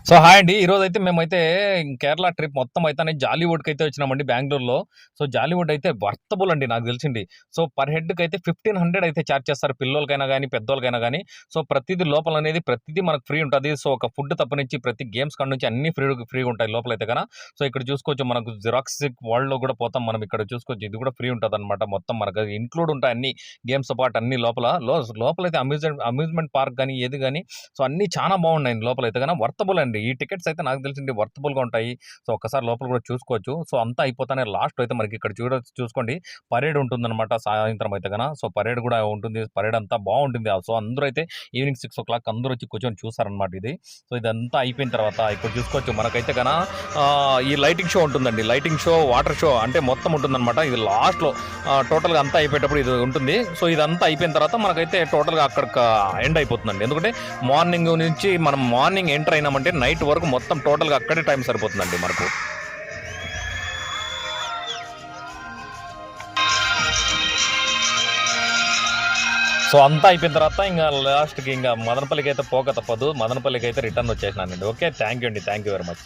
So hi అండి. ఈరోజైతే మేమైతే కేరళ ట్రిప్ మొత్తం అయితేనే జాలీవుడ్‌కైతే వచ్చినామండి బెంగుళూరులో. సో జాలీవుడ్ అయితే వర్తబుల్ అండి నాకు తెలిసింది. సో పర్ హెడ్‌కైతే 1500 అయితే చార్జ్ చేస్తారు పిల్లోలకైనా గానీ, పెద్దోళ్ళకైనా గానీ. సో ప్రతీది లోపలనేది ప్రతీదీ మనకు ఫ్రీ ఉంటది. సో ఒక ఫుడ్ తప్పనించి ప్రతి గేమ్స్ కాడ నుంచి అన్నీ ఫ్రీగా ఉంటాయి లోపలైతే గన. సో ఇక్కడ చూసుకోవచ్చు మనకు జిరాక్సిక్ వరల్డ్‌లో కూడా పోతాం మనం ఇక్కడ చూసుకోవచ్చు. ఇది కూడా ఫ్రీ ఉంటదనమాట. మొత్తం మనకు ఇంక్లూడ్ ఉంటాయి అన్నీ గేమ్స్‌తో పాటు అన్నీ లోపల. లోపలైతే అమ్యూజ్మెంట్ పార్క్ గానీ, ఏది గానీ సో అన్నీ చాలా బాగున్నాయండి లోపలైతే గన. వర్తబుల్ అండి. ఈ టికెట్స్ అయితే నాకు తెలిసింది వర్తబుల్‌గా ఉంటాయి. సో ఒక్కసారి లోపల కూడా చూసుకోవచ్చు. సో అంతా అయిపోతానే లాస్ట్‌లో అయితే మనకి ఇక్కడ చూసుకోండి పరేడ్ ఉంటుందన్నమాట సాయంత్రం అయితే గన. సో పరేడ్ కూడా ఉంటుంది. పరేడ్ అంతా బాగుంటుంది. సో అందరూ అయితే ఈవినింగ్ 6:00 అందరూ వచ్చి కూర్చొని చూస్తారనమాట ఇది. సో ఇదంతా అయిపోయిన తర్వాత ఇక్కడ చూసుకోవచ్చు మనకైతే గన ఈ లైటింగ్ షో ఉంటుందండి. లైటింగ్ షో, వాటర్ షో అంటే మొత్తం ఉంటుందన్నమాట. ఇది లాస్ట్‌లో టోటల్‌గా అంతా అయిపోయేటప్పుడు ఇది ఉంటుంది. సో ఇదంతా అయిపోయిన తర్వాత మనకైతే టోటల్‌గా అక్కడ ఎండ్ అయిపోతుందండి. ఎందుకంటే మార్నింగ్ నుంచి మనం మార్నింగ్ ఎంటర్ అయినామంటే నైట్ వరకు మొత్తం టోటల్‌గా అక్కడే టైం సరిపోతుందండి మనకు. సో అంతా అయిపోయిన తర్వాత ఇంకా లాస్ట్‌కి ఇంకా మదనపల్లికి అయితే పోక తప్పదు. మదనపల్లికి అయితే రిటర్న్ వచ్చేసినానండి. ఓకే. థ్యాంక్ యూ అండి. Thank you very much.